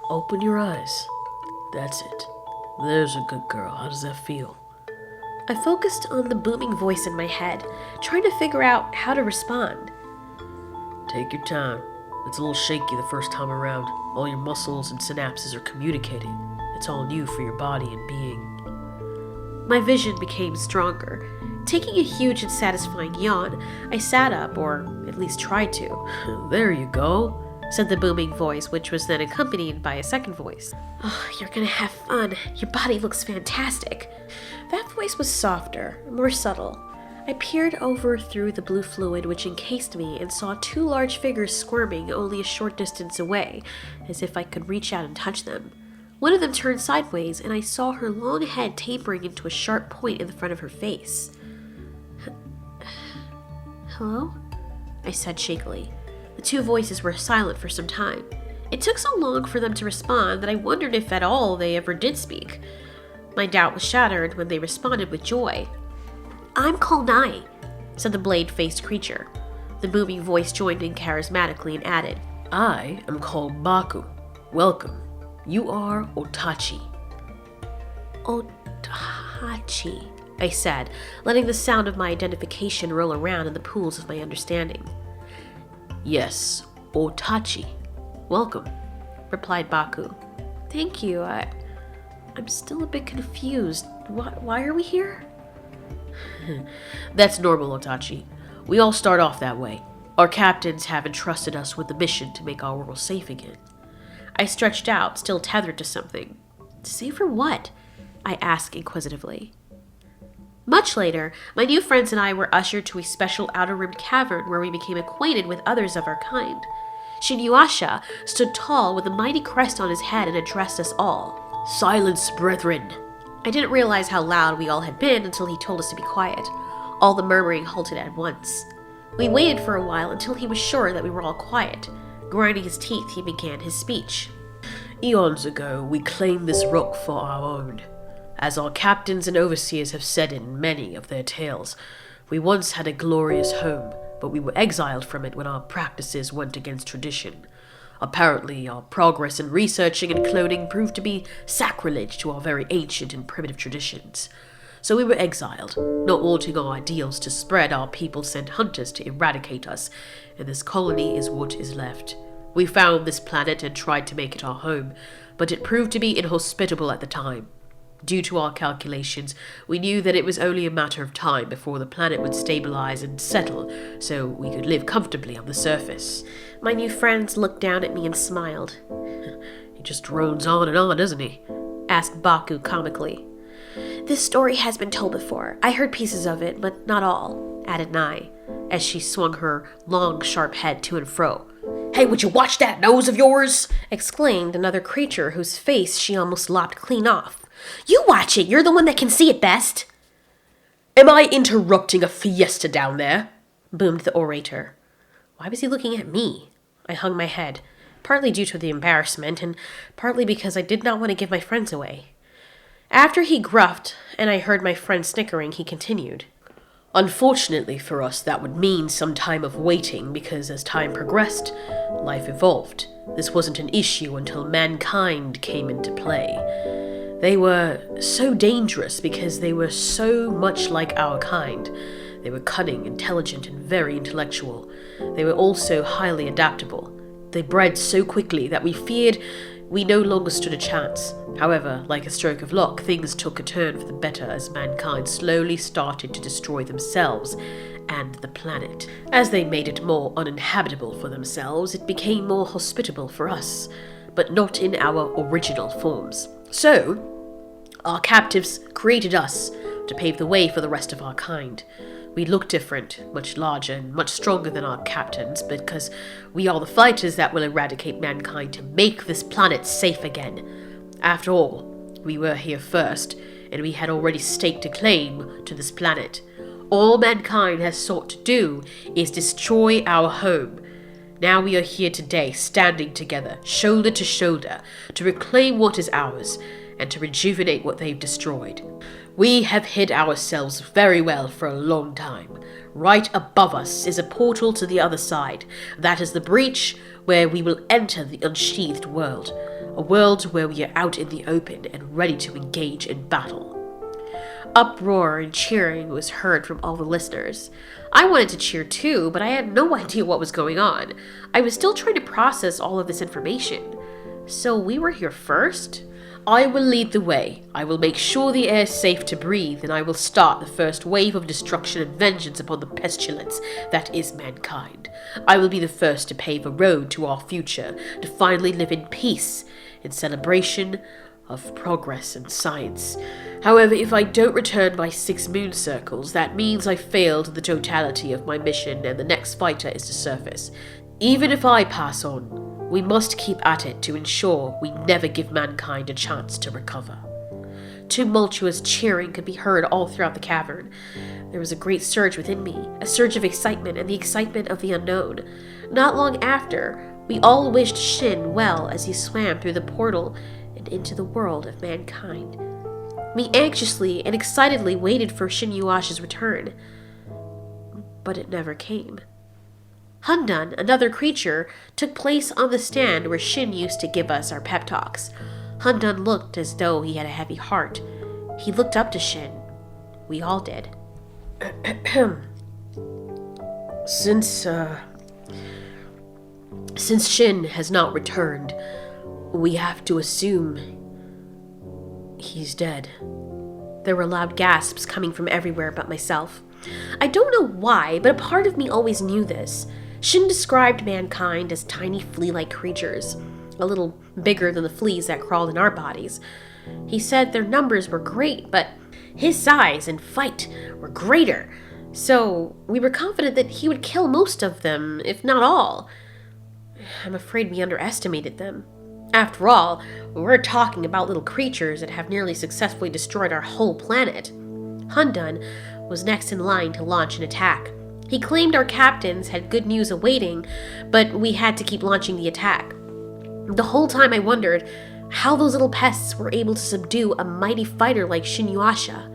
Open your eyes. That's it. There's a good girl. How does that feel? I focused on the booming voice in my head, trying to figure out how to respond. Take your time. It's a little shaky the first time around. All your muscles and synapses are communicating. It's all new for your body and being. My vision became stronger. Taking a huge and satisfying yawn, I sat up, or at least tried to. There you go, said the booming voice, which was then accompanied by a second voice. Oh, you're gonna have fun. Your body looks fantastic. That voice was softer, more subtle. I peered over through the blue fluid which encased me and saw two large figures squirming only a short distance away, as if I could reach out and touch them. One of them turned sideways, and I saw her long head tapering into a sharp point in the front of her face. Hello? I said shakily. The two voices were silent for some time. It took so long for them to respond that I wondered if at all they ever did speak. My doubt was shattered when they responded with joy. I'm Kolnai, said the blade-faced creature. The booming voice joined in charismatically and added, I am called Baku. Welcome. You are Otachi. Otachi, I said, letting the sound of my identification roll around in the pools of my understanding. Yes, Otachi. Welcome, replied Baku. Thank you. I'm still a bit confused. Why are we here? That's normal, Otachi. We all start off that way. Our captains have entrusted us with the mission to make our world safe again. I stretched out, still tethered to something. Safe for what? I asked inquisitively. Much later, my new friends and I were ushered to a special outer-rimmed cavern where we became acquainted with others of our kind. Shinyuasha stood tall with a mighty crest on his head and addressed us all. Silence, brethren! I didn't realize how loud we all had been until he told us to be quiet. All the murmuring halted at once. We waited for a while until he was sure that we were all quiet. Grinding his teeth, he began his speech. Eons ago, we claimed this rock for our own. As our captains and overseers have said in many of their tales, we once had a glorious home, but we were exiled from it when our practices went against tradition. Apparently, our progress in researching and cloning proved to be sacrilege to our very ancient and primitive traditions. So we were exiled, not wanting our ideals to spread. Our people sent hunters to eradicate us, and this colony is what is left. We found this planet and tried to make it our home, but it proved to be inhospitable at the time. Due to our calculations, we knew that it was only a matter of time before the planet would stabilize and settle, so we could live comfortably on the surface. My new friends looked down at me and smiled. He just drones on and on, doesn't he? Asked Baku comically. This story has been told before. I heard pieces of it, but not all, added Nai, as she swung her long, sharp head to and fro. Hey, would you watch that nose of yours? Exclaimed another creature whose face she almost lopped clean off. You watch it. You're the one that can see it best. Am I interrupting a fiesta down there? Boomed the orator. Why was he looking at me? I hung my head, partly due to the embarrassment and partly because I did not want to give my friends away. After he gruffed and I heard my friend snickering, he continued. Unfortunately for us, that would mean some time of waiting because as time progressed, life evolved. This wasn't an issue until mankind came into play. They were so dangerous because they were so much like our kind. They were cunning, intelligent, and very intellectual. They were also highly adaptable. They bred so quickly that we feared we no longer stood a chance. However, like a stroke of luck, things took a turn for the better as mankind slowly started to destroy themselves and the planet. As they made it more uninhabitable for themselves, it became more hospitable for us, but not in our original forms. So, our captives created us to pave the way for the rest of our kind. We look different, much larger and much stronger than our captains, because we are the fighters that will eradicate mankind to make this planet safe again. After all, we were here first, and we had already staked a claim to this planet. All mankind has sought to do is destroy our home. Now we are here today, standing together, shoulder to shoulder, to reclaim what is ours, and to rejuvenate what they've destroyed. We have hid ourselves very well for a long time. Right above us is a portal to the other side. That is the breach where we will enter the unsheathed world. a world where we are out in the open and ready to engage in battle. Uproar and cheering was heard from all the listeners. I wanted to cheer too, but I had no idea what was going on. I was still trying to process all of this information. So we were here first? I will lead the way. I will make sure the air is safe to breathe, and I will start the first wave of destruction and vengeance upon the pestilence that is mankind. I will be the first to pave a road to our future, to finally live in peace, in celebration of progress and science. However, if I don't return by 6 moon circles, that means I failed the totality of my mission and the next fighter is to surface. Even if I pass on, we must keep at it to ensure we never give mankind a chance to recover. Tumultuous cheering could be heard all throughout the cavern. There was a great surge within me, a surge of excitement and the excitement of the unknown. Not long after, we all wished Shin well as he swam through the portal and into the world of mankind. We anxiously and excitedly waited for Shin Yuasha's return, but it never came. Hundan, another creature, took place on the stand where Shin used to give us our pep talks. Hundan looked as though he had a heavy heart. He looked up to Shin. We all did. Since Shin has not returned, we have to assume he's dead. There were loud gasps coming from everywhere but myself. I don't know why, but a part of me always knew this. Shin described mankind as tiny flea-like creatures, a little bigger than the fleas that crawled in our bodies. He said their numbers were great, but his size and fight were greater, so we were confident that he would kill most of them, if not all. I'm afraid we underestimated them. After all, we're talking about little creatures that have nearly successfully destroyed our whole planet. Hundan was next in line to launch an attack. He claimed our captains had good news awaiting, but we had to keep launching the attack. The whole time I wondered how those little pests were able to subdue a mighty fighter like Shin Yuasha.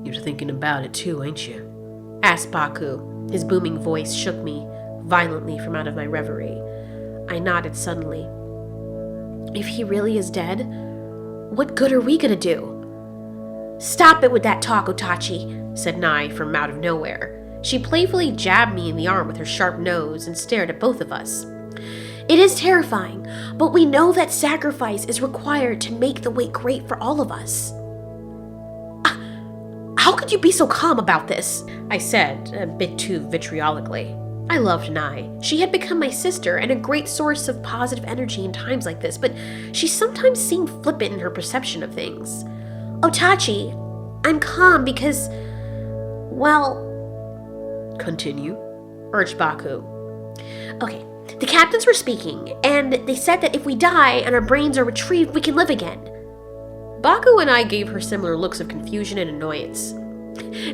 You're thinking about it too, ain't you? Asked Baku. His booming voice shook me violently from out of my reverie. I nodded suddenly. If he really is dead, what good are we gonna do? Stop it with that talk, Otachi, said Nai from out of nowhere. She playfully jabbed me in the arm with her sharp nose and stared at both of us. It is terrifying, but we know that sacrifice is required to make the way great for all of us. How could you be so calm about this? I said, a bit too vitriolically. I loved Nai. She had become my sister and a great source of positive energy in times like this, but she sometimes seemed flippant in her perception of things. Otachi, I'm calm because, well... Continue, urged Baku. Okay, the captains were speaking, and they said that if we die and our brains are retrieved, we can live again. Baku and I gave her similar looks of confusion and annoyance.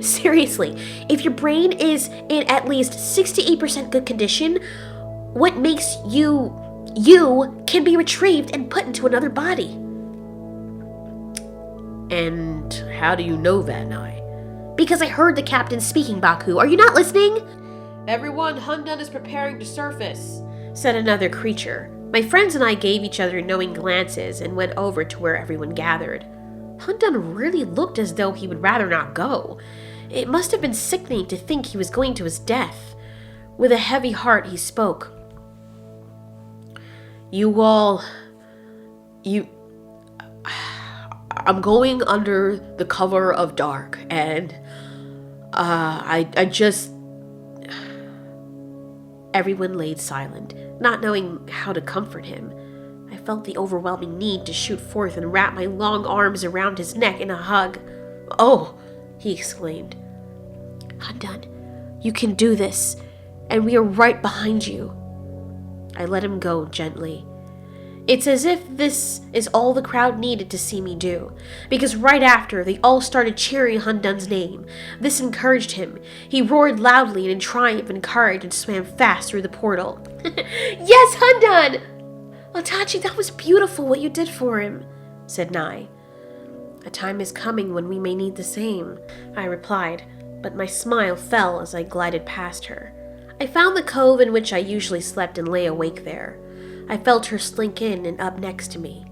Seriously, if your brain is in at least 68% good condition, what makes you can be retrieved and put into another body? And how do you know that, Nai? Because I heard the captain speaking, Baku. Are you not listening? Everyone, Hundan is preparing to surface, said another creature. My friends and I gave each other knowing glances and went over to where everyone gathered. Hundan really looked as though he would rather not go. It must have been sickening to think he was going to his death. With a heavy heart, he spoke. I'm going under the cover of dark, and I just... Everyone laid silent, not knowing how to comfort him. I felt the overwhelming need to shoot forth and wrap my long arms around his neck in a hug. Oh, he exclaimed. Hundan, you can do this, and we are right behind you. I let him go gently. It's as if this is all the crowd needed to see me do, because right after, they all started cheering Hundan's name. This encouraged him. He roared loudly and in triumph and courage and swam fast through the portal. Yes, Hundan! Otachi, that was beautiful what you did for him, said Nai. A time is coming when we may need the same, I replied, but my smile fell as I glided past her. I found the cove in which I usually slept and lay awake there. I felt her slink in and up next to me.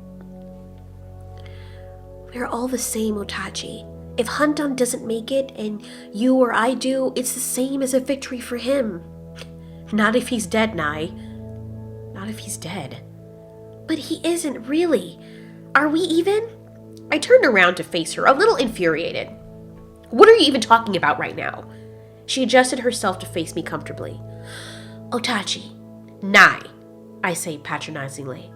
We're all the same, Otachi. If Hundan doesn't make it and you or I do, it's the same as a victory for him. Not if he's dead, Nai. Not if he's dead. But he isn't really. Are we even? I turned around to face her, a little infuriated. What are you even talking about right now? She adjusted herself to face me comfortably. Otachi. Nai, I say patronizingly.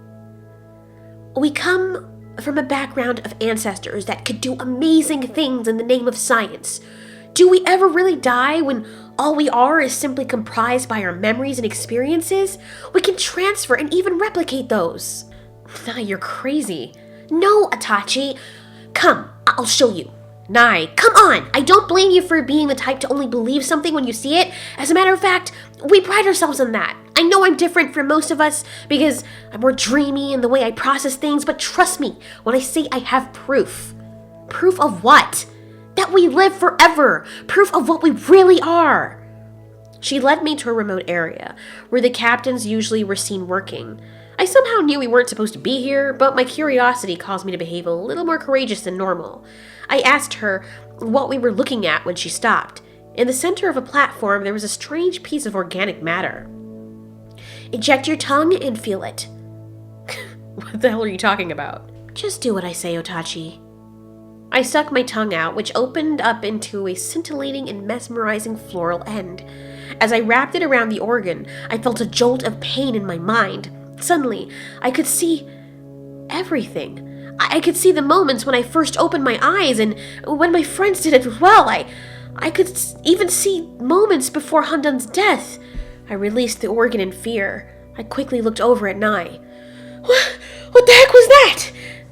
We come from a background of ancestors that could do amazing things in the name of science. Do we ever really die when all we are is simply comprised by our memories and experiences? We can transfer and even replicate those. Nai, you're crazy. No, Otachi. Come, I'll show you. Nai, come on! I don't blame you for being the type to only believe something when you see it. As a matter of fact, we pride ourselves on that. I know I'm different from most of us because I'm more dreamy in the way I process things, but trust me when I say I have proof. Proof of what? That we live forever. Proof of what we really are. She led me to a remote area where the captains usually were seen working. I somehow knew we weren't supposed to be here, but my curiosity caused me to behave a little more courageous than normal. I asked her what we were looking at when she stopped. In the center of a platform, there was a strange piece of organic matter. Eject your tongue and feel it. What the hell are you talking about? Just do what I say, Otachi. I stuck my tongue out, which opened up into a scintillating and mesmerizing floral end. As I wrapped it around the organ, I felt a jolt of pain in my mind. Suddenly, I could see everything. I could see the moments when I first opened my eyes and when my friends did it as well. I could even see moments before Hundan's death. I released the organ in fear. I quickly looked over at Nai. What the heck was that?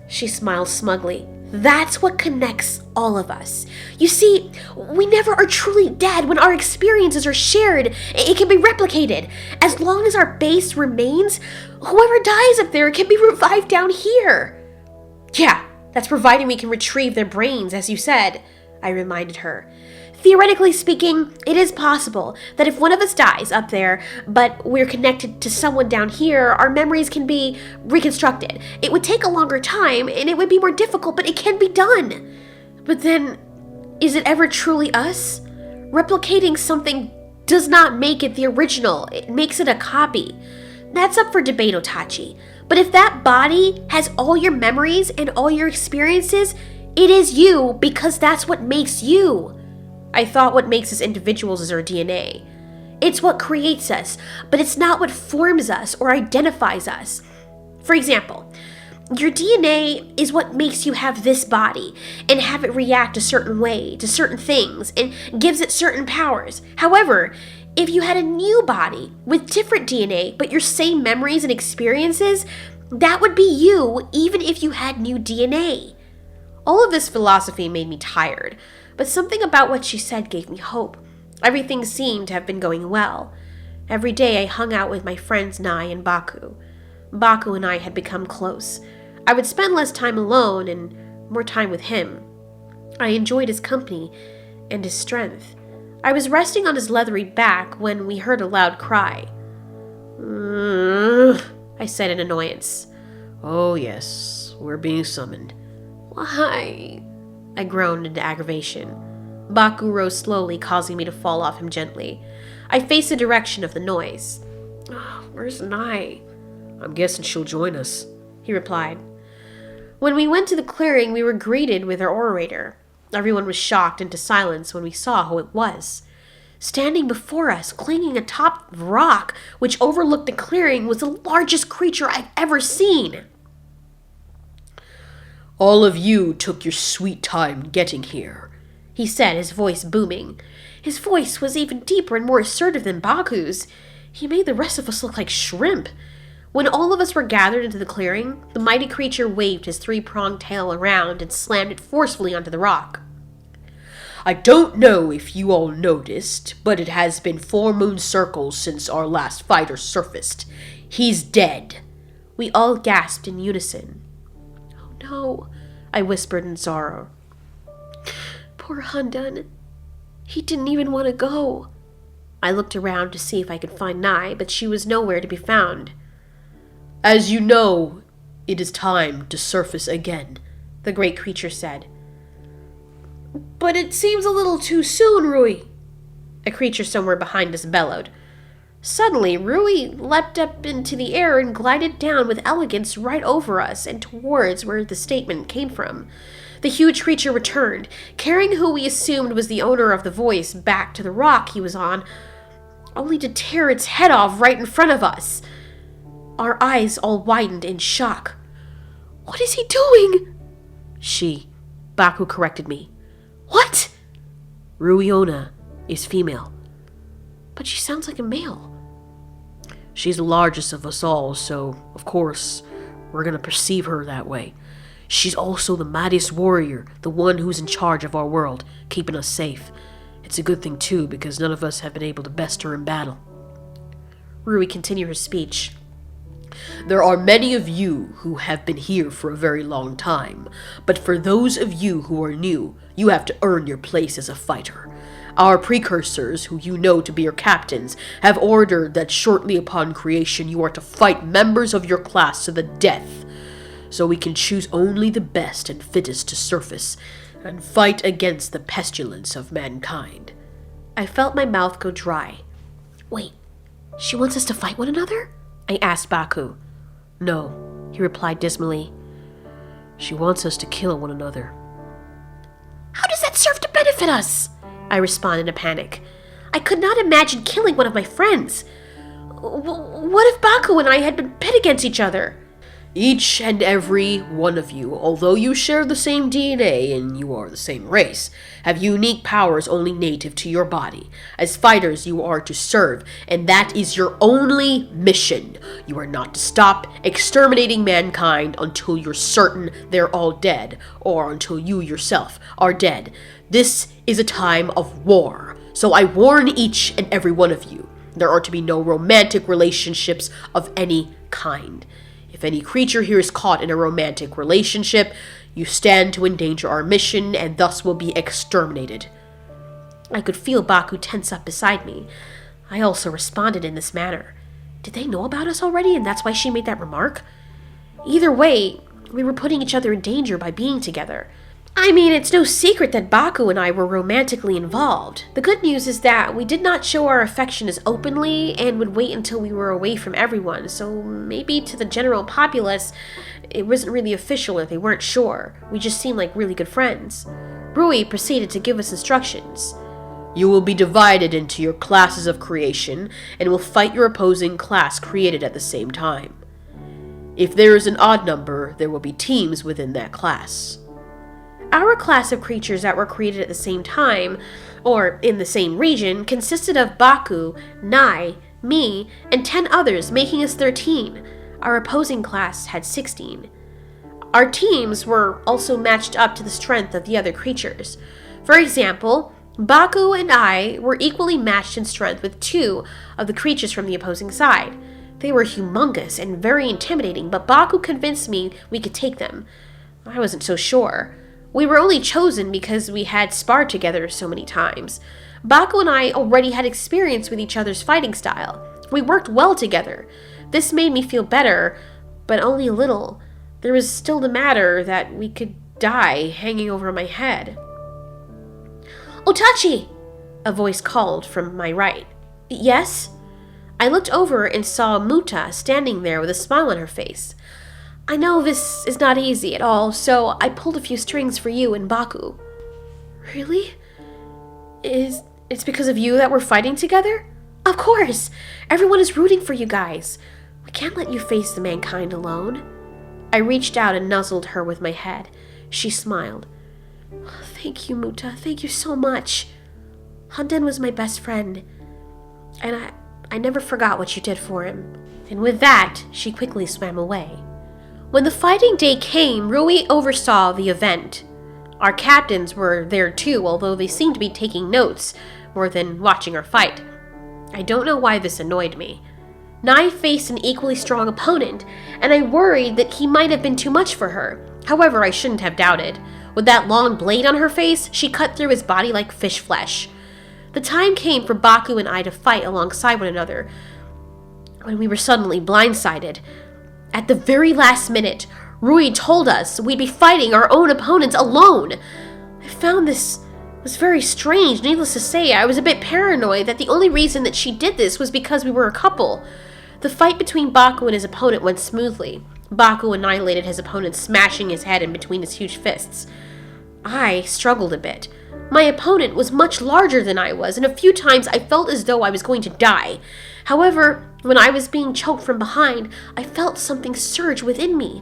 She smiled smugly. That's what connects all of us. You see, we never are truly dead when our experiences are shared. It can be replicated. As long as our base remains, whoever dies up there can be revived down here. Yeah, that's providing we can retrieve their brains, as you said, I reminded her. Theoretically speaking, it is possible that if one of us dies up there, but we're connected to someone down here, our memories can be reconstructed. It would take a longer time, and it would be more difficult, but it can be done. But then, is it ever truly us? Replicating something does not make it the original. It makes it a copy. That's up for debate, Otachi. But if that body has all your memories and all your experiences, it is you because that's what makes you. I thought what makes us individuals is our DNA. It's what creates us, but it's not what forms us or identifies us. For example, your DNA is what makes you have this body and have it react a certain way to certain things and gives it certain powers. However, if you had a new body with different DNA but your same memories and experiences, that would be you even if you had new DNA. All of this philosophy made me tired. But something about what she said gave me hope. Everything seemed to have been going well. Every day I hung out with my friends Nai and Baku. Baku and I had become close. I would spend less time alone and more time with him. I enjoyed his company and his strength. I was resting on his leathery back when we heard a loud cry. I said in annoyance. Oh yes, we're being summoned. Why? I groaned into aggravation. Baku rose slowly, causing me to fall off him gently. I faced the direction of the noise. Where's Nai? I'm guessing she'll join us, he replied. When we went to the clearing, we were greeted with our orator. Everyone was shocked into silence when we saw who it was. Standing before us, clinging atop the rock which overlooked the clearing, was the largest creature I've ever seen. All of you took your sweet time getting here, he said, his voice booming. His voice was even deeper and more assertive than Baku's. He made the rest of us look like shrimp. When all of us were gathered into the clearing, the mighty creature waved his three-pronged tail around and slammed it forcefully onto the rock. I don't know if you all noticed, but it has been 4 moon circles since our last fighter surfaced. He's dead. We all gasped in unison. No, I whispered in sorrow. Poor Hundan. He didn't even want to go. I looked around to see if I could find Nai, but she was nowhere to be found. As you know, it is time to surface again, the great creature said. But it seems a little too soon, Rui, a creature somewhere behind us bellowed. Suddenly, Rui leapt up into the air and glided down with elegance right over us and towards where the statement came from. The huge creature returned, carrying who we assumed was the owner of the voice back to the rock he was on, only to tear its head off right in front of us. Our eyes all widened in shock. What is he doing? She, Baku corrected me. What? Ruiona is female. But she sounds like a male. She's the largest of us all, so, of course, we're gonna perceive her that way. She's also the mightiest warrior, the one who's in charge of our world, keeping us safe. It's a good thing, too, because none of us have been able to best her in battle. Rui continued her speech. There are many of you who have been here for a very long time, but for those of you who are new, you have to earn your place as a fighter. Our precursors, who you know to be your captains, have ordered that shortly upon creation you are to fight members of your class to the death. So we can choose only the best and fittest to surface, and fight against the pestilence of mankind. I felt my mouth go dry. Wait, she wants us to fight one another? I asked Baku. No, he replied dismally. She wants us to kill one another. How does that serve to benefit us? I responded in a panic. I could not imagine killing one of my friends. What if Baku and I had been pit against each other? Each and every one of you, although you share the same DNA and you are the same race, have unique powers only native to your body. As fighters, you are to serve, and that is your only mission. You are not to stop exterminating mankind until you're certain they're all dead, or until you yourself are dead. This is a time of war, so I warn each and every one of you. There are to be no romantic relationships of any kind. If any creature here is caught in a romantic relationship, you stand to endanger our mission and thus will be exterminated. I could feel Baku tense up beside me. I also responded in this manner. Did they know about us already and that's why she made that remark? Either way, we were putting each other in danger by being together. I mean, it's no secret that Baku and I were romantically involved. The good news is that we did not show our affection as openly and would wait until we were away from everyone, so maybe to the general populace, it wasn't really official or they weren't sure. We just seemed like really good friends. Rui proceeded to give us instructions. You will be divided into your classes of creation and will fight your opposing class created at the same time. If there is an odd number, there will be teams within that class. Our class of creatures that were created at the same time, or in the same region, consisted of Baku, Nai, me, and 10 others, making us 13. Our opposing class had 16. Our teams were also matched up to the strength of the other creatures. For example, Baku and I were equally matched in strength with 2 of the creatures from the opposing side. They were humongous and very intimidating, but Baku convinced me we could take them. I wasn't so sure. We were only chosen because we had sparred together so many times. Baku and I already had experience with each other's fighting style. We worked well together. This made me feel better, but only a little. There was still the matter that we could die hanging over my head. "Otachi!" a voice called from my right. "Yes?" I looked over and saw Muta standing there with a smile on her face. "I know this is not easy at all, so I pulled a few strings for you and Baku." "Really? It's because of you that we're fighting together?" "Of course! Everyone is rooting for you guys. We can't let you face the mankind alone." I reached out and nuzzled her with my head. She smiled. "Thank you, Muta. Thank you so much. Hunden was my best friend, and I never forgot what you did for him." And with that, she quickly swam away. When the fighting day came, Rui oversaw the event. Our captains were there too, although they seemed to be taking notes more than watching our fight. I don't know why this annoyed me. Nai faced an equally strong opponent, and I worried that he might have been too much for her. However, I shouldn't have doubted. With that long blade on her face, she cut through his body like fish flesh. The time came for Baku and I to fight alongside one another, when we were suddenly blindsided. At the very last minute, Rui told us we'd be fighting our own opponents alone. I found this was very strange. Needless to say, I was a bit paranoid that the only reason that she did this was because we were a couple. The fight between Baku and his opponent went smoothly. Baku annihilated his opponent, smashing his head in between his huge fists. I struggled a bit. My opponent was much larger than I was, and a few times I felt as though I was going to die. However, when I was being choked from behind, I felt something surge within me.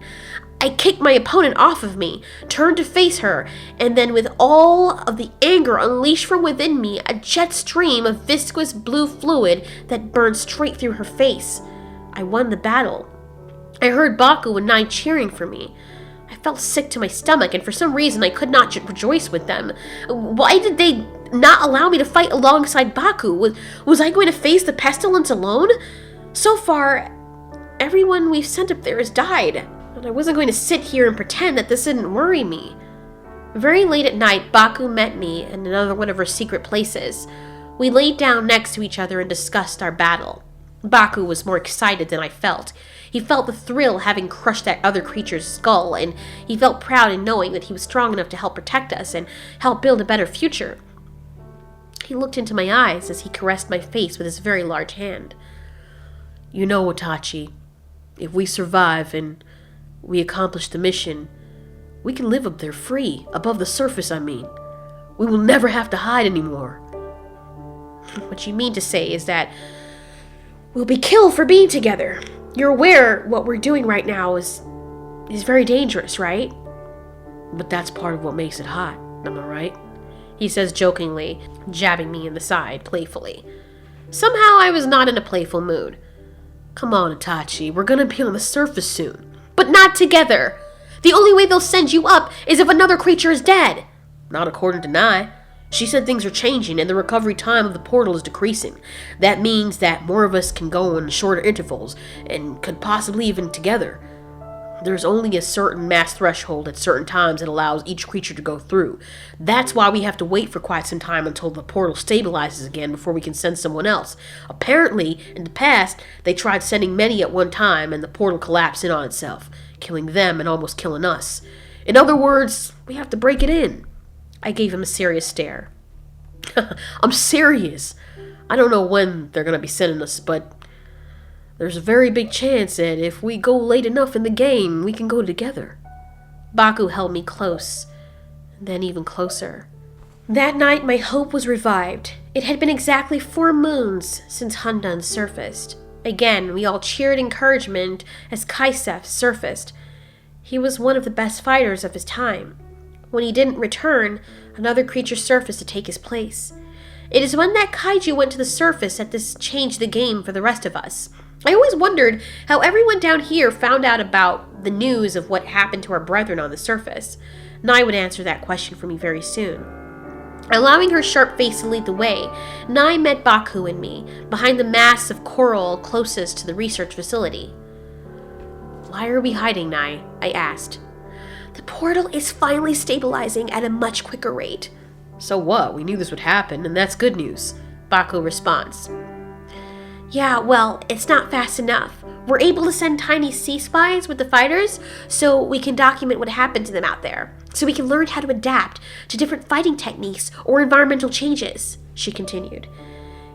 I kicked my opponent off of me, turned to face her, and then with all of the anger unleashed from within me, a jet stream of viscous blue fluid that burned straight through her face. I won the battle. I heard Baku and Nai cheering for me. I felt sick to my stomach, and for some reason I could not rejoice with them. Why did they not allow me to fight alongside Baku? Was I going to face the pestilence alone? So far, everyone we've sent up there has died, and I wasn't going to sit here and pretend that this didn't worry me. Very late at night, Baku met me in another one of her secret places. We laid down next to each other and discussed our battle. Baku was more excited than I felt. He felt the thrill having crushed that other creature's skull, and he felt proud in knowing that he was strong enough to help protect us and help build a better future. He looked into my eyes as he caressed my face with his very large hand. You know, Otachi, if we survive and we accomplish the mission, we can live up there free, above the surface, I mean. We will never have to hide anymore. What you mean to say is that we'll be killed for being together. You're aware what we're doing right now is very dangerous, right? But that's part of what makes it hot, am I right? He says jokingly, jabbing me in the side playfully. Somehow I was not in a playful mood. Come on, Otachi, we're gonna be on the surface soon. But not together! The only way they'll send you up is if another creature is dead! Not according to Nai. She said things are changing and the recovery time of the portal is decreasing. That means that more of us can go in shorter intervals, and could possibly even together. There's only a certain mass threshold at certain times that allows each creature to go through. That's why we have to wait for quite some time until the portal stabilizes again before we can send someone else. Apparently, in the past, they tried sending many at one time and the portal collapsed in on itself, killing them and almost killing us. In other words, we have to break it in. I gave him a serious stare. I'm serious. I don't know when they're going to be sending us, but there's a very big chance that if we go late enough in the game, we can go together. Baku held me close, then even closer. That night, my hope was revived. It had been exactly 4 moons since Hundun surfaced. Again, we all cheered encouragement as Kaisef surfaced. He was one of the best fighters of his time. When he didn't return, another creature surfaced to take his place. It is when that kaiju went to the surface that this changed the game for the rest of us. I always wondered how everyone down here found out about the news of what happened to our brethren on the surface. Nai would answer that question for me very soon. Allowing her sharp face to lead the way, Nai met Baku and me, behind the mass of coral closest to the research facility. Why are we hiding, Nai? I asked. The portal is finally stabilizing at a much quicker rate. So what? We knew this would happen, and that's good news. Baku responds. Yeah, well, it's not fast enough. We're able to send tiny sea spies with the fighters, so we can document what happened to them out there. So we can learn how to adapt to different fighting techniques or environmental changes, she continued.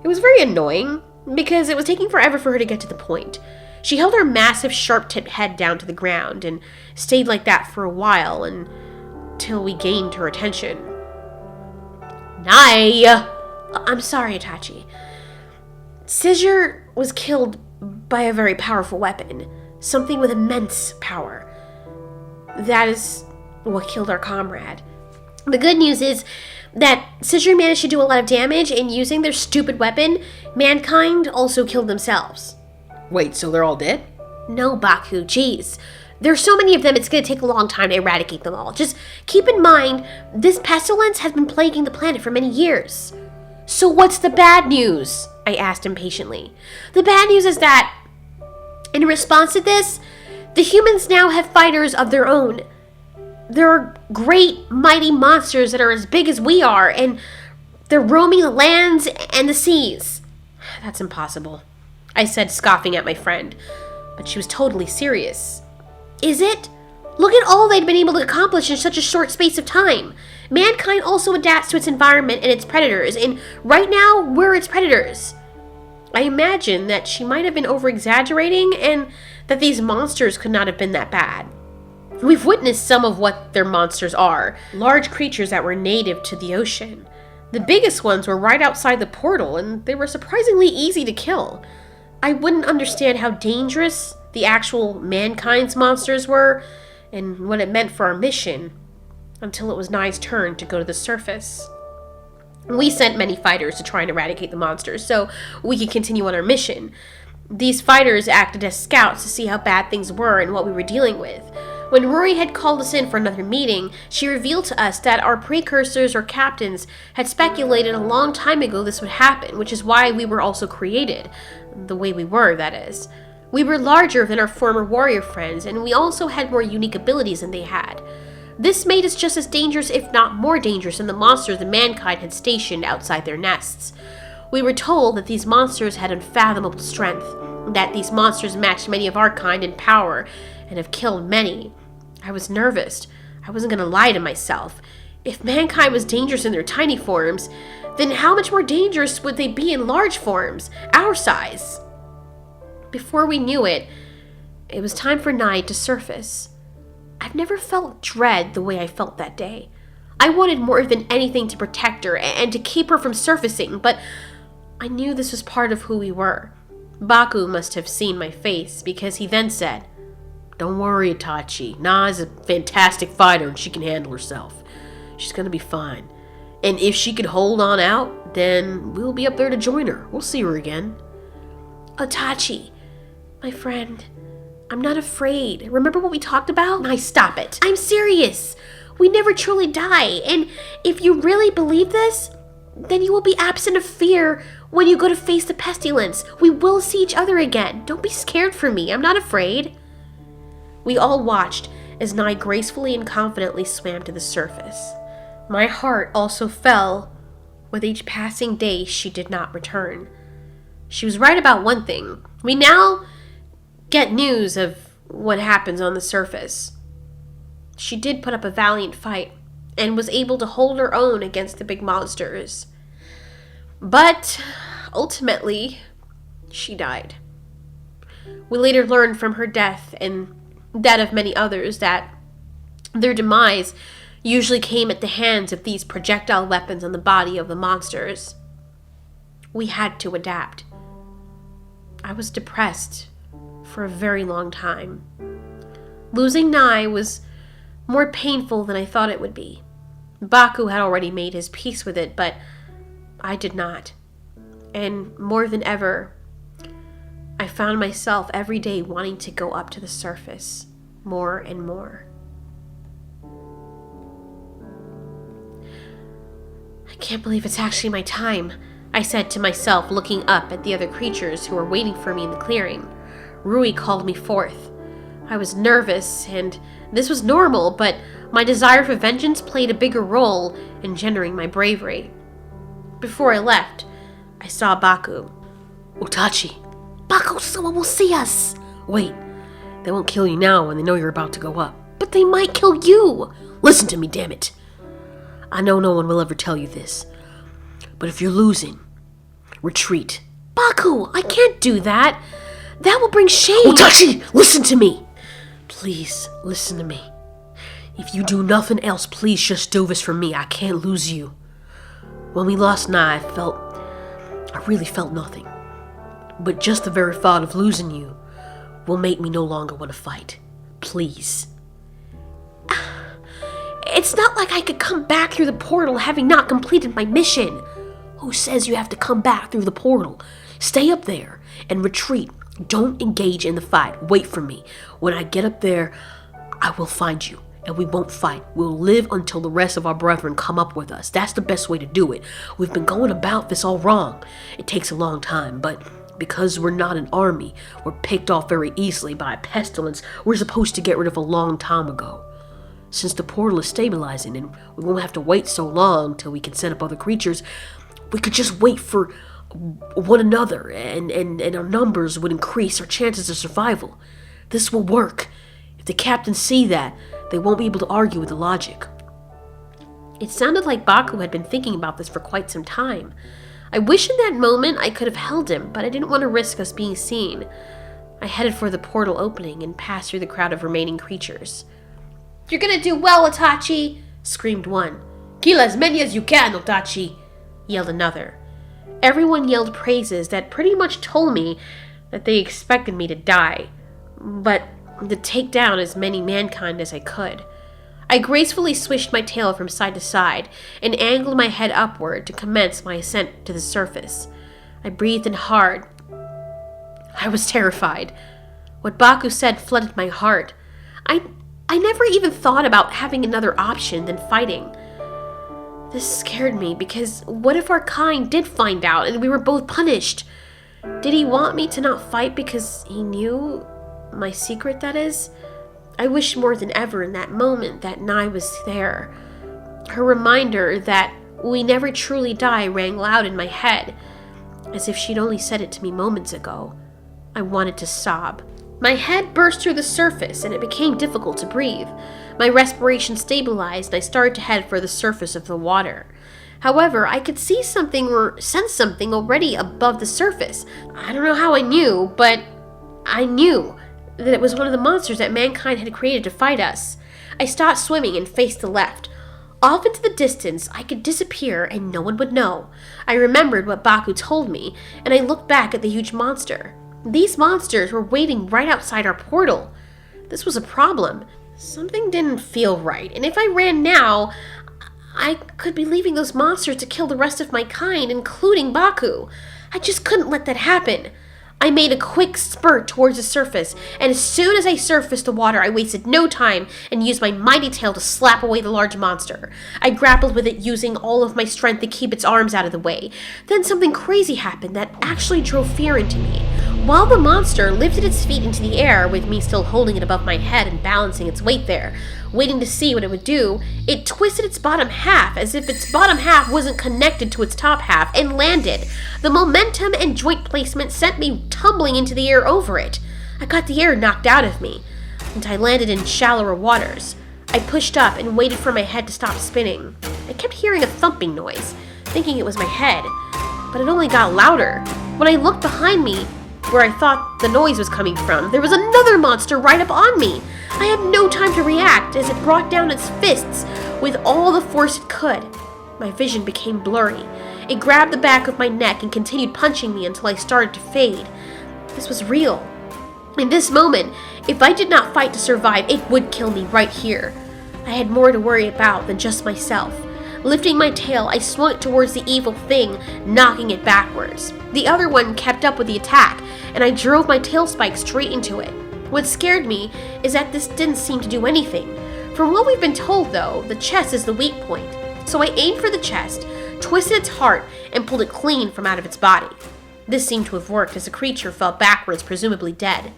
It was very annoying, because it was taking forever for her to get to the point. She held her massive, sharp-tipped head down to the ground and stayed like that for a while until we gained her attention. Nai! I'm sorry, Otachi. Scissor was killed by a very powerful weapon, something with immense power. That is what killed our comrade. The good news is that Scissor managed to do a lot of damage, and using their stupid weapon, mankind also killed themselves. Wait, so they're all dead? No, Baku, jeez. There's so many of them, it's going to take a long time to eradicate them all. Just keep in mind, this pestilence has been plaguing the planet for many years. So what's the bad news? I asked impatiently. The bad news is that, in response to this, the humans now have fighters of their own. There are great, mighty monsters that are as big as we are, and they're roaming the lands and the seas. That's impossible, I said, scoffing at my friend. but she was totally serious. Is it? Look at all they'd been able to accomplish in such a short space of time. Mankind also adapts to its environment and its predators, and right now, we're its predators. I imagine that she might have been over-exaggerating and that these monsters could not have been that bad. We've witnessed some of what their monsters are, large creatures that were native to the ocean. The biggest ones were right outside the portal, and they were surprisingly easy to kill. I wouldn't understand how dangerous the actual mankind's monsters were and what it meant for our mission until it was Nai's turn to go to the surface. We sent many fighters to try and eradicate the monsters so we could continue on our mission. These fighters acted as scouts to see how bad things were and what we were dealing with. When Rory had called us in for another meeting, she revealed to us that our precursors or captains had speculated a long time ago this would happen, which is why we were also created. The way we were, that is. We were larger than our former warrior friends, and we also had more unique abilities than they had. This made us just as dangerous, if not more dangerous, than the monsters that mankind had stationed outside their nests. We were told that these monsters had unfathomable strength, that these monsters matched many of our kind in power, and have killed many. I was nervous. I wasn't going to lie to myself. If mankind was dangerous in their tiny forms, then how much more dangerous would they be in large forms, our size? Before we knew it, it was time for Nai to surface. I've never felt dread the way I felt that day. I wanted more than anything to protect her and to keep her from surfacing, but I knew this was part of who we were. Baku must have seen my face because he then said, "Don't worry, OTACHI. Nai's a fantastic fighter and she can handle herself. She's gonna be fine. And if she could hold on out, then we'll be up there to join her. We'll see her again." OTACHI, my friend, I'm not afraid. Remember what we talked about? Nai, stop it. I'm serious. We never truly die. And if you really believe this, then you will be absent of fear when you go to face the pestilence. We will see each other again. Don't be scared for me. I'm not afraid. We all watched as Nai gracefully and confidently swam to the surface. My heart also fell with each passing day she did not return. She was right about one thing. We now get news of what happens on the surface. She did put up a valiant fight and was able to hold her own against the big monsters. But ultimately, she died. We later learned from her death and that of many others that their demise usually came at the hands of these projectile weapons on the body of the monsters. We had to adapt. I was depressed for a very long time. Losing Nai was more painful than I thought it would be. Baku had already made his peace with it, but I did not. And more than ever, I found myself every day wanting to go up to the surface more and more. I can't believe it's actually my time, I said to myself, looking up at the other creatures who were waiting for me in the clearing. Rui called me forth. I was nervous, and this was normal, but my desire for vengeance played a bigger role, engendering my bravery. Before I left, I saw Baku. "OTACHI, Baku, someone will see us. wait. They won't kill you now when they know you're about to go up. But they might kill you. Listen to me, damn it. I know no one will ever tell you this, but if you're losing, retreat." Baku, I can't do that. That will bring shame. OTACHI, listen to me. Please, listen to me. If you do nothing else, please just do this for me. I can't lose you. When we lost Nai, I really felt nothing. But just the very thought of losing you will make me no longer want to fight. Please. It's not like I could come back through the portal having not completed my mission. Who says you have to come back through the portal? Stay up there and retreat. Don't engage in the fight. Wait for me. When I get up there, I will find you, and we won't fight. We'll live until the rest of our brethren come up with us. That's the best way to do it. We've been going about this all wrong. It takes a long time, but because we're not an army, we're picked off very easily by a pestilence we're supposed to get rid of a long time ago. Since the portal is stabilizing and we won't have to wait so long till we can set up other creatures, we could just wait for one another, and our numbers would increase our chances of survival. This will work. If the captains see that, they won't be able to argue with the logic. It sounded like Baku had been thinking about this for quite some time. I wish in that moment I could have held him, but I didn't want to risk us being seen. I headed for the portal opening and passed through the crowd of remaining creatures. "You're gonna do well, Otachi!" screamed one. "Kill as many as you can, Otachi!" yelled another. Everyone yelled praises that pretty much told me that they expected me to die, but to take down as many mankind as I could. I gracefully swished my tail from side to side and angled my head upward to commence my ascent to the surface. I breathed in hard. I was terrified. What Baku said flooded my heart. I never even thought about having another option than fighting. This scared me because what if our kind did find out and we were both punished? Did he want me to not fight because he knew my secret, that is? I wished more than ever in that moment that Nai was there. Her reminder that we never truly die rang loud in my head, as if she'd only said it to me moments ago. I wanted to sob. My head burst through the surface and it became difficult to breathe. My respiration stabilized and I started to head for the surface of the water. However, I could see something or sense something already above the surface. I don't know how I knew, but I knew that it was one of the monsters that mankind had created to fight us. I stopped swimming and faced the left. Off into the distance, I could disappear and no one would know. I remembered what Baku told me, and I looked back at the huge monster. These monsters were waiting right outside our portal. This was a problem. Something didn't feel right, and if I ran now, I could be leaving those monsters to kill the rest of my kind, including Baku. I just couldn't let that happen. I made a quick spurt towards the surface, and as soon as I surfaced the water, I wasted no time and used my mighty tail to slap away the large monster. I grappled with it using all of my strength to keep its arms out of the way. Then something crazy happened that actually drove fear into me. While the monster lifted its feet into the air, with me still holding it above my head and balancing its weight there, waiting to see what it would do, it twisted its bottom half as if its bottom half wasn't connected to its top half and landed. The momentum and joint placement sent me tumbling into the air over it. I got the air knocked out of me, and I landed in shallower waters. I pushed up and waited for my head to stop spinning. I kept hearing a thumping noise, thinking it was my head, but it only got louder. When I looked behind me, where I thought the noise was coming from, there was another monster right up on me. I had no time to react as it brought down its fists with all the force it could. My vision became blurry. It grabbed the back of my neck and continued punching me until I started to fade. This was real. In this moment, if I did not fight to survive, it would kill me right here. I had more to worry about than just myself. Lifting my tail, I swung it towards the evil thing, knocking it backwards. The other one kept up with the attack, and I drove my tail spike straight into it. What scared me is that this didn't seem to do anything. From what we've been told, though, the chest is the weak point. So I aimed for the chest, twisted its heart, and pulled it clean from out of its body. This seemed to have worked as the creature fell backwards, presumably dead.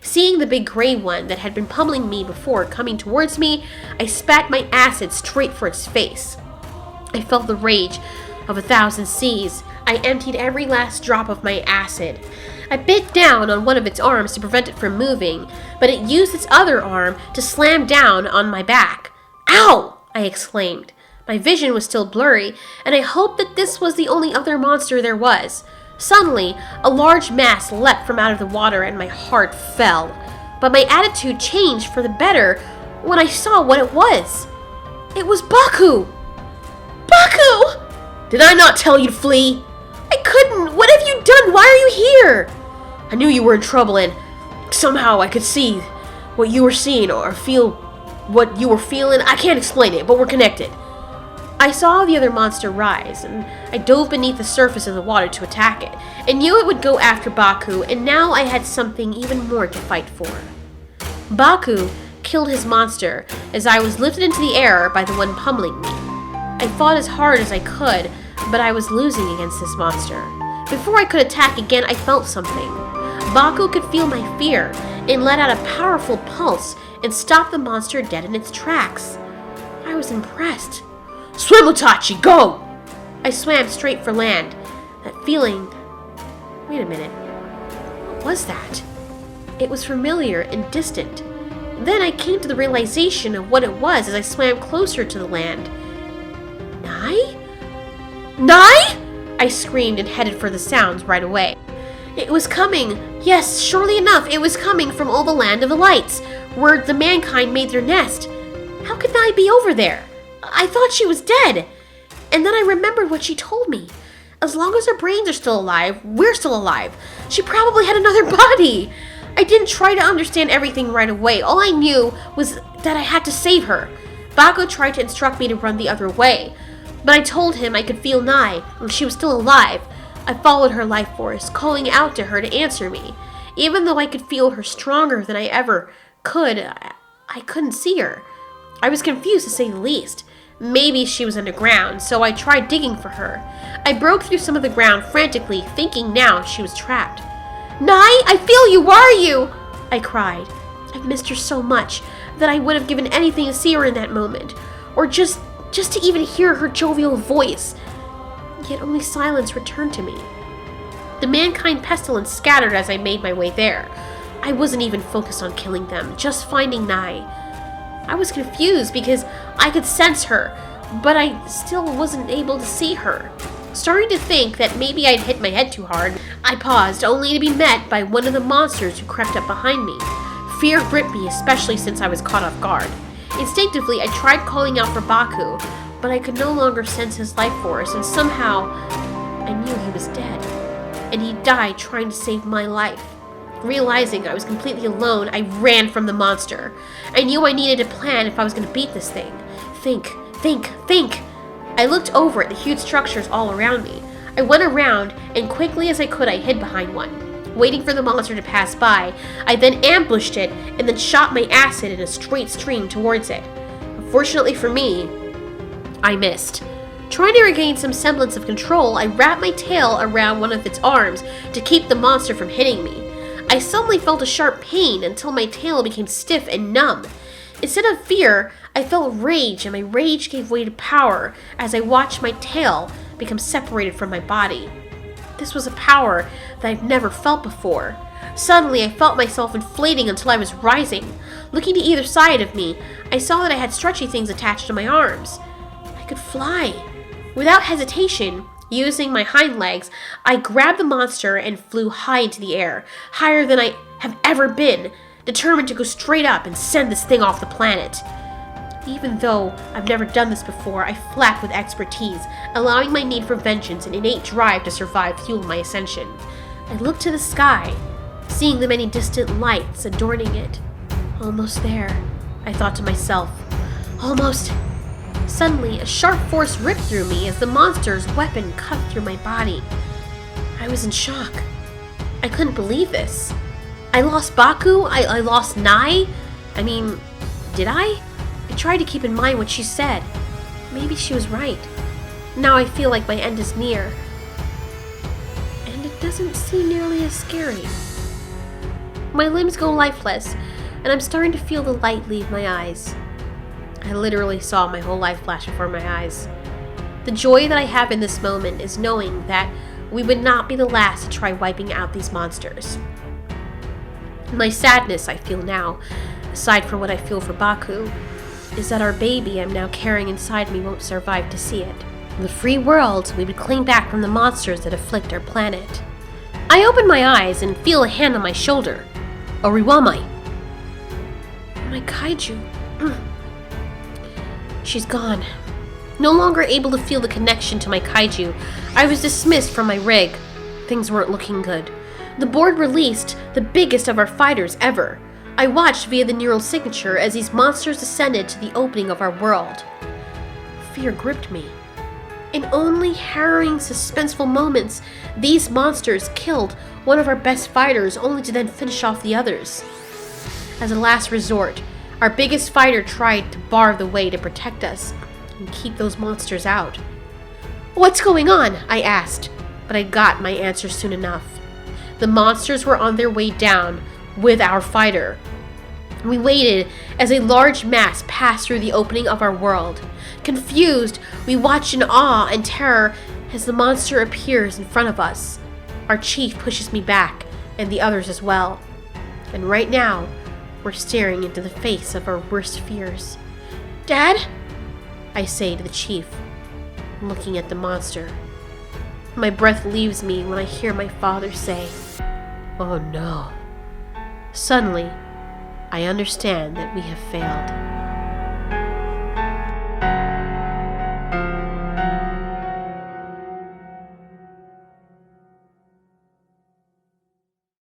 Seeing the big gray one that had been pummeling me before coming towards me, I spat my acid straight for its face. I felt the rage of 1,000 seas. I emptied every last drop of my acid. I bit down on one of its arms to prevent it from moving, but it used its other arm to slam down on my back. "Ow!" I exclaimed. My vision was still blurry, and I hoped that this was the only other monster there was. Suddenly, a large mass leapt from out of the water and my heart fell. But my attitude changed for the better when I saw what it was. It was Baku! Baku! Did I not tell you to flee? I couldn't! What have you done? Why are you here? I knew you were in trouble, and somehow I could see what you were seeing or feel what you were feeling. I can't explain it, but we're connected. I saw the other monster rise, and I dove beneath the surface of the water to attack it. I knew it would go after Baku, and now I had something even more to fight for. Baku killed his monster as I was lifted into the air by the one pummeling me. I fought as hard as I could, but I was losing against this monster. Before I could attack again, I felt something. Baku could feel my fear and let out a powerful pulse and stopped the monster dead in its tracks. I was impressed. Swim, Otachi, go! I swam straight for land. That feeling Wait a minute. What was that? It was familiar and distant. Then I came to the realization of what it was as I swam closer to the land. Nai? Nai? I screamed and headed for the sounds right away. It was coming. Yes, surely enough, it was coming from all the land of the lights, where the mankind made their nest. How could Nai be over there? I thought she was dead. And then I remembered what she told me. As long as our brains are still alive, we're still alive. She probably had another body. I didn't try to understand everything right away. All I knew was that I had to save her. Baku tried to instruct me to run the other way, but I told him I could feel Nai, and she was still alive. I followed her life force, calling out to her to answer me. Even though I could feel her stronger than I ever could, I couldn't see her. I was confused to say the least. Maybe she was underground, so I tried digging for her. I broke through some of the ground frantically, thinking now she was trapped. Nai, I feel you! Where are you? I cried. I've missed her so much that I would have given anything to see her in that moment, or just to even hear her jovial voice. Yet only silence returned to me. The mankind pestilence scattered as I made my way there. I wasn't even focused on killing them, just finding Nai. I was confused because I could sense her, but I still wasn't able to see her. Starting to think that maybe I'd hit my head too hard, I paused, only to be met by one of the monsters who crept up behind me. Fear gripped me, especially since I was caught off guard. Instinctively, I tried calling out for Baku, but I could no longer sense his life force, and somehow I knew he was dead. And he died trying to save my life. Realizing I was completely alone, I ran from the monster. I knew I needed a plan if I was going to beat this thing. Think. I looked over at the huge structures all around me. I went around, and quickly as I could, I hid behind one. Waiting for the monster to pass by, I then ambushed it and then shot my acid in a straight stream towards it. Unfortunately for me, I missed. Trying to regain some semblance of control, I wrapped my tail around one of its arms to keep the monster from hitting me. I suddenly felt a sharp pain until my tail became stiff and numb. Instead of fear, I felt rage, and my rage gave way to power as I watched my tail become separated from my body. This was a power that I've never felt before. Suddenly, I felt myself inflating until I was rising. Looking to either side of me, I saw that I had stretchy things attached to my arms. I could fly. Without hesitation, using my hind legs, I grabbed the monster and flew high into the air, higher than I have ever been, determined to go straight up and send this thing off the planet. Even though I've never done this before, I flapped with expertise, allowing my need for vengeance and innate drive to survive fuel my ascension. I looked to the sky, seeing the many distant lights adorning it. Almost there, I thought to myself. Almost. Suddenly, a sharp force ripped through me as the monster's weapon cut through my body. I was in shock. I couldn't believe this. I lost Baku? I lost Nai? I mean, did I? I tried to keep in mind what she said. Maybe she was right. Now I feel like my end is near. And it doesn't seem nearly as scary. My limbs go lifeless, and I'm starting to feel the light leave my eyes. I literally saw my whole life flash before my eyes. The joy that I have in this moment is knowing that we would not be the last to try wiping out these monsters. My sadness I feel now, aside from what I feel for Baku, is that our baby I'm now carrying inside me won't survive to see it. In the free world, we would cling back from the monsters that afflict our planet. I open my eyes and feel a hand on my shoulder. Oriwamai. My Kaiju. She's gone. No longer able to feel the connection to my Kaiju, I was dismissed from my rig. Things weren't looking good. The board released the biggest of our fighters ever. I watched via the neural signature as these monsters descended to the opening of our world. Fear gripped me. In only harrowing, suspenseful moments, these monsters killed one of our best fighters only to then finish off the others. As a last resort, our biggest fighter tried to bar the way to protect us and keep those monsters out. "What's going on?" I asked, but I got my answer soon enough. The monsters were on their way down with our fighter. We waited as a large mass passed through the opening of our world. Confused, we watched in awe and terror as the monster appears in front of us. Our chief pushes me back, and the others as well. And right now, we're staring into the face of our worst fears. Dad? I say to the chief, looking at the monster. My breath leaves me when I hear my father say, "Oh no." Suddenly, I understand that we have failed.